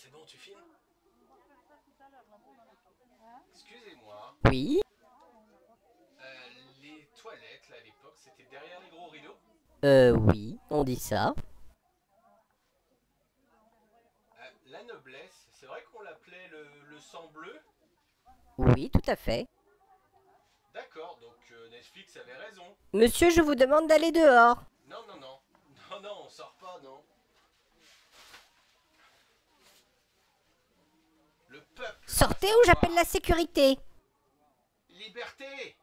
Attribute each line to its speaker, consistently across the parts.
Speaker 1: C'est bon, tu filmes? Excusez-moi.
Speaker 2: Oui.
Speaker 1: Les toilettes, là, à l'époque, c'était derrière les gros rideaux?
Speaker 2: Oui, on dit ça.
Speaker 1: La noblesse, c'est vrai qu'on l'appelait le sang bleu?
Speaker 2: Oui, tout à fait.
Speaker 1: D'accord, donc Netflix avait raison.
Speaker 2: Monsieur, je vous demande d'aller dehors.
Speaker 1: Non, non, non. Non, non, on sort pas, non. Le peuple
Speaker 2: Sortez
Speaker 1: doit
Speaker 2: ou
Speaker 1: savoir.
Speaker 2: j'appelle la sécurité.
Speaker 1: Liberté!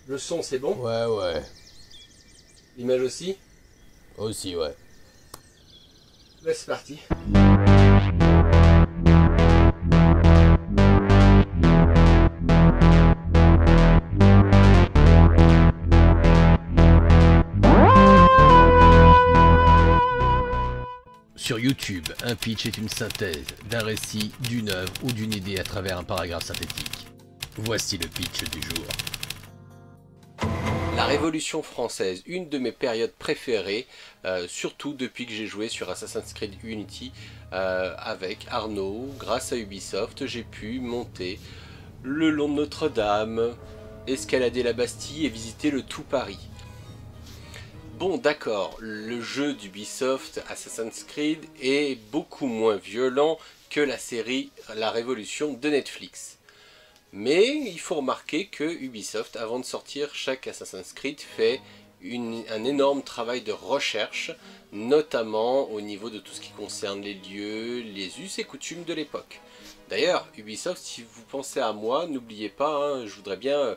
Speaker 1: Le son, c'est bon?
Speaker 3: Ouais, ouais.
Speaker 1: L'image aussi?
Speaker 3: Aussi, ouais.
Speaker 1: Là, c'est parti.
Speaker 3: Sur YouTube, un pitch est une synthèse d'un récit, d'une œuvre ou d'une idée à travers un paragraphe synthétique. Voici le pitch du jour.
Speaker 1: La Révolution française, une de mes périodes préférées, surtout depuis que j'ai joué sur Assassin's Creed Unity avec Arnaud. Grâce à Ubisoft, j'ai pu monter le long de Notre-Dame, escalader la Bastille et visiter le tout Paris. Bon, d'accord, le jeu d'Ubisoft Assassin's Creed est beaucoup moins violent que la série La Révolution de Netflix. Mais il faut remarquer que Ubisoft, avant de sortir chaque Assassin's Creed, fait un énorme travail de recherche, notamment au niveau de tout ce qui concerne les lieux, les us et coutumes de l'époque. D'ailleurs, Ubisoft, si vous pensez à moi, n'oubliez pas, hein, je voudrais bien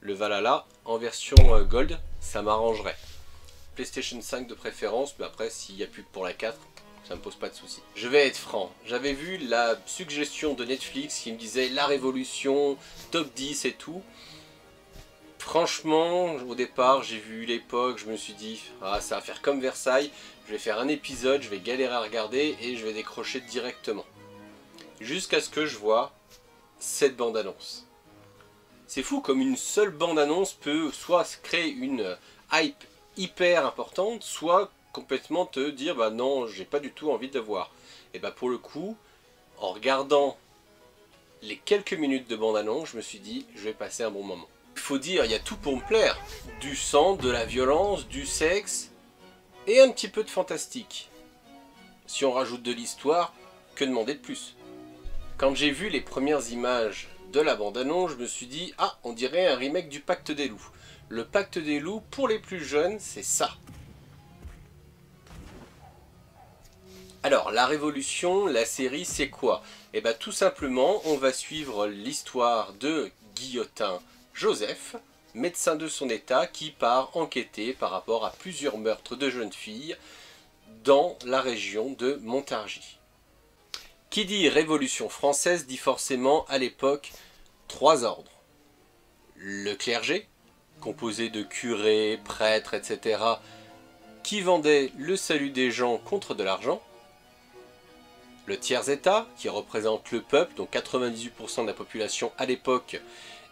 Speaker 1: le Valhalla en version Gold, ça m'arrangerait. PlayStation 5 de préférence, mais après, s'il n'y a plus que pour la 4, ça me pose pas de soucis. Je vais être franc, j'avais vu la suggestion de Netflix qui me disait la révolution, top 10 et tout. Franchement, au départ, j'ai vu l'époque, je me suis dit, ah, ça va faire comme Versailles, je vais faire un épisode, je vais galérer à regarder et je vais décrocher directement. Jusqu'à ce que je vois cette bande-annonce. C'est fou comme une seule bande-annonce peut soit créer une hype hyper importante, soit complètement te dire bah non, j'ai pas du tout envie de voir. Et bah pour le coup, en regardant les quelques minutes de bande-annonce, je me suis dit je vais passer un bon moment. Il faut dire, il y a tout pour me plaire. Du sang, de la violence, du sexe et un petit peu de fantastique. Si on rajoute de l'histoire, que demander de plus? Quand j'ai vu les premières images de la bande-annonce, je me suis dit ah, on dirait un remake du Pacte des loups. Le Pacte des loups, pour les plus jeunes, c'est ça. Alors, la Révolution, la série, c'est quoi? Eh bien, tout simplement, on va suivre l'histoire de Guillotin Joseph, médecin de son état, qui part enquêter par rapport à plusieurs meurtres de jeunes filles dans la région de Montargis. Qui dit Révolution française dit forcément, à l'époque, 3 ordres. Le clergé, composé de curés, prêtres, etc., qui vendaient le salut des gens contre de l'argent. Le tiers-état, qui représente le peuple, donc 98% de la population à l'époque,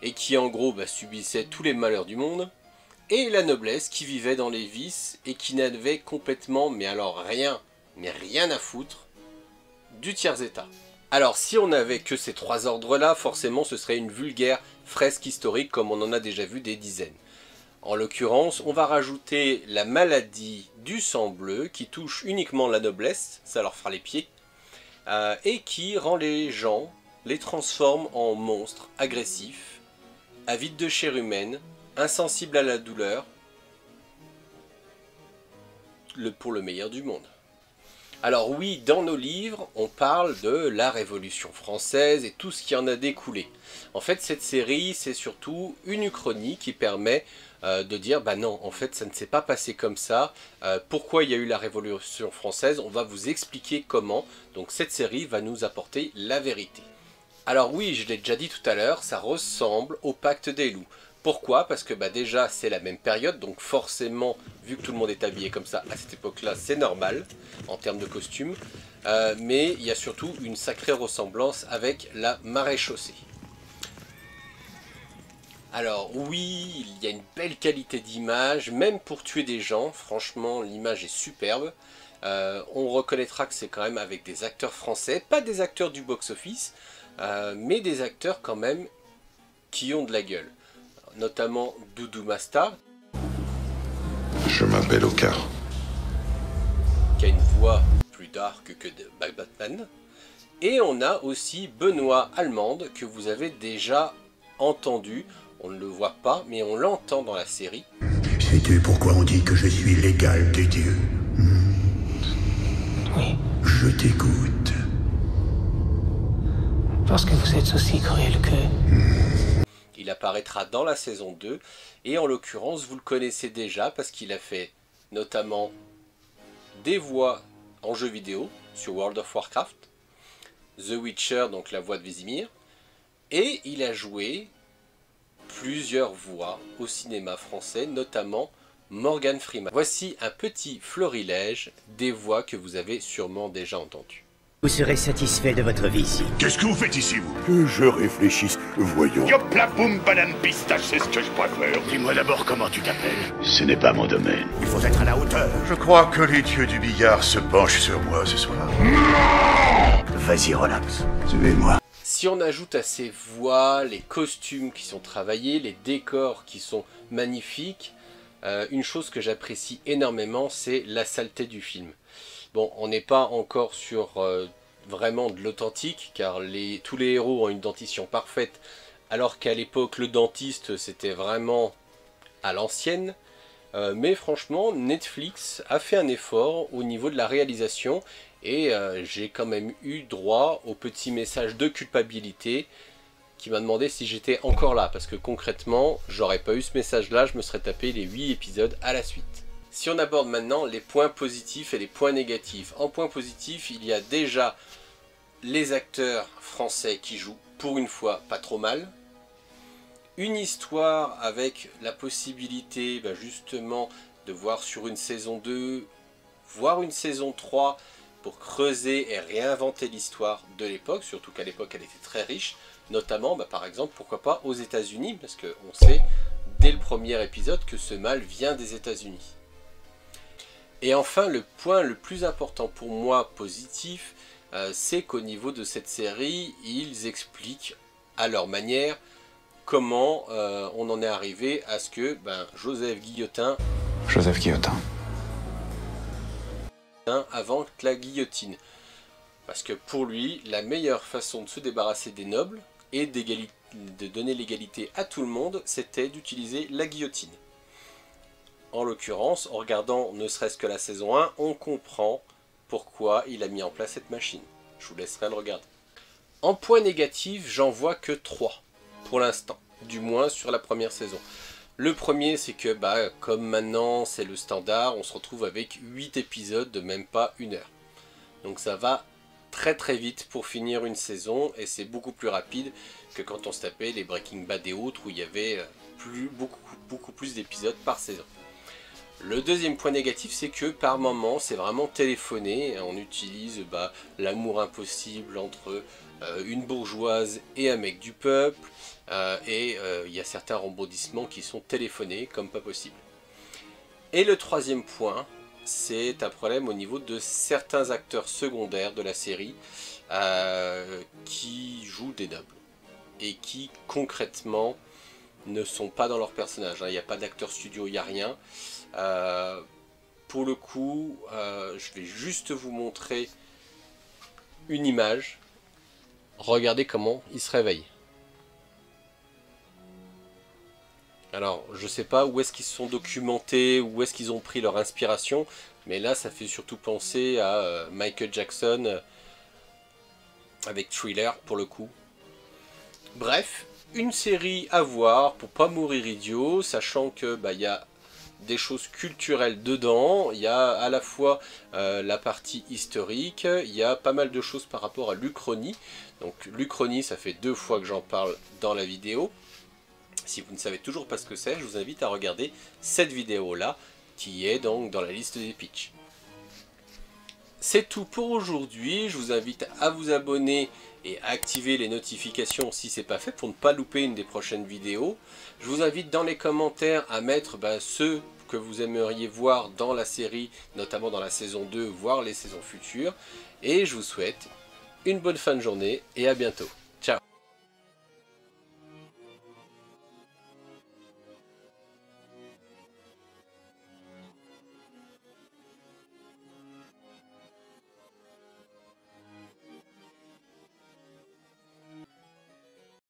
Speaker 1: et qui en gros subissait tous les malheurs du monde. Et la noblesse, qui vivait dans les vices, et qui n'avait complètement, mais alors rien, mais rien à foutre, du tiers-état. Alors si on n'avait que ces 3 ordres-là, forcément ce serait une vulgaire fresque historique comme on en a déjà vu des dizaines. En l'occurrence, on va rajouter la maladie du sang bleu qui touche uniquement la noblesse, ça leur fera les pieds, et qui rend les gens, les transforme en monstres agressifs, avides de chair humaine, insensibles à la douleur, pour le meilleur du monde. Alors oui, dans nos livres, on parle de la Révolution française et tout ce qui en a découlé. En fait, cette série, c'est surtout une uchronie qui permet de dire, bah non, en fait, ça ne s'est pas passé comme ça. Pourquoi il y a eu la Révolution française? On va vous expliquer comment. Donc cette série va nous apporter la vérité. Alors oui, je l'ai déjà dit tout à l'heure, ça ressemble au Pacte des loups. Pourquoi? Parce que déjà c'est la même période, donc forcément, vu que tout le monde est habillé comme ça à cette époque-là, c'est normal en termes de costumes. Mais il y a surtout une sacrée ressemblance avec la maréchaussée. Alors oui, il y a une belle qualité d'image, même pour tuer des gens, franchement l'image est superbe. On reconnaîtra que c'est quand même avec des acteurs français, pas des acteurs du box-office, mais des acteurs quand même qui ont de la gueule. Notamment Doudou Masta.
Speaker 4: Je m'appelle Ocar.
Speaker 1: Qui a une voix plus dark que de Batman. Et on a aussi Benoît Allemande, que vous avez déjà entendu. On ne le voit pas, mais on l'entend dans la série.
Speaker 5: Sais-tu pourquoi on dit que je suis l'égal des dieux?
Speaker 6: Oui.
Speaker 5: Je t'écoute.
Speaker 6: Parce que vous êtes aussi cruel que...
Speaker 1: Il apparaîtra dans la saison 2, et en l'occurrence, vous le connaissez déjà, parce qu'il a fait notamment des voix en jeu vidéo, sur World of Warcraft, The Witcher, donc la voix de Vésimir, et il a joué plusieurs voix au cinéma français, notamment Morgan Freeman. Voici un petit florilège des voix que vous avez sûrement déjà entendues.
Speaker 7: Vous serez satisfait de votre vie ici.
Speaker 8: Qu'est-ce que vous faites ici, vous?
Speaker 9: Que je réfléchisse, voyons.
Speaker 8: Yop la boum banane pistache, c'est ce que je préfère.
Speaker 9: Dis-moi d'abord comment tu t'appelles. Ce n'est pas mon domaine.
Speaker 8: Il faut être à la hauteur.
Speaker 9: Je crois que les dieux du billard se penchent sur moi ce soir.
Speaker 7: Vas-y, relax. Suivez-moi.
Speaker 1: Si on ajoute à ces voix les costumes qui sont travaillés, les décors qui sont magnifiques, une chose que j'apprécie énormément, c'est la saleté du film. Bon, on n'est pas encore sur vraiment de l'authentique, car tous les héros ont une dentition parfaite, alors qu'à l'époque, le dentiste, c'était vraiment à l'ancienne. Mais franchement, Netflix a fait un effort au niveau de la réalisation, et j'ai quand même eu droit au petit message de culpabilité qui m'a demandé si j'étais encore là, parce que concrètement, j'aurais pas eu ce message-là, je me serais tapé les 8 épisodes à la suite. Si on aborde maintenant les points positifs et les points négatifs. En point positif, il y a déjà les acteurs français qui jouent, pour une fois, pas trop mal. Une histoire avec la possibilité justement de voir sur une saison 2, voire une saison 3, pour creuser et réinventer l'histoire de l'époque, surtout qu'à l'époque elle était très riche, notamment par exemple, pourquoi pas aux États-Unis, parce qu'on sait dès le premier épisode que ce mal vient des États-Unis. Et enfin, le point le plus important pour moi positif, c'est qu'au niveau de cette série, ils expliquent à leur manière comment on en est arrivé à ce que Joseph Guillotin invente la guillotine. Parce que pour lui, la meilleure façon de se débarrasser des nobles et de donner l'égalité à tout le monde, c'était d'utiliser la guillotine. En l'occurrence, en regardant ne serait-ce que la saison 1, on comprend pourquoi il a mis en place cette machine. Je vous laisserai le regarder. En point négatif, j'en vois que 3 pour l'instant, du moins sur la première saison. Le premier, c'est que comme maintenant c'est le standard, on se retrouve avec 8 épisodes de même pas 1 heure. Donc ça va très très vite pour finir une saison, et c'est beaucoup plus rapide que quand on se tapait les Breaking Bad et autres où il y avait beaucoup plus d'épisodes par saison. Le deuxième point négatif, c'est que par moment c'est vraiment téléphoné, on utilise l'amour impossible entre une bourgeoise et un mec du peuple, et il y a certains rebondissements qui sont téléphonés comme pas possible. Et le troisième point, c'est un problème au niveau de certains acteurs secondaires de la série qui jouent des nobles et qui concrètement ne sont pas dans leur personnage. Il n'y a pas d'acteur studio, il n'y a rien. Pour le coup, je vais juste vous montrer une image. Regardez comment il se réveille. Alors, je sais pas où est-ce qu'ils se sont documentés, où est-ce qu'ils ont pris leur inspiration, mais là, ça fait surtout penser à Michael Jackson avec Thriller, pour le coup. Bref, une série à voir pour pas mourir idiot, sachant que il y a des choses culturelles dedans, il y a à la fois la partie historique, il y a pas mal de choses par rapport à l'Uchronie. Donc l'Uchronie, ça fait 2 fois que j'en parle dans la vidéo. Si vous ne savez toujours pas ce que c'est, je vous invite à regarder cette vidéo là, qui est donc dans la liste des pitchs. C'est tout pour aujourd'hui. Je vous invite à vous abonner et à activer les notifications si ce n'est pas fait pour ne pas louper une des prochaines vidéos. Je vous invite dans les commentaires à mettre ceux que vous aimeriez voir dans la série, notamment dans la saison 2, voire les saisons futures. Et je vous souhaite une bonne fin de journée et à bientôt.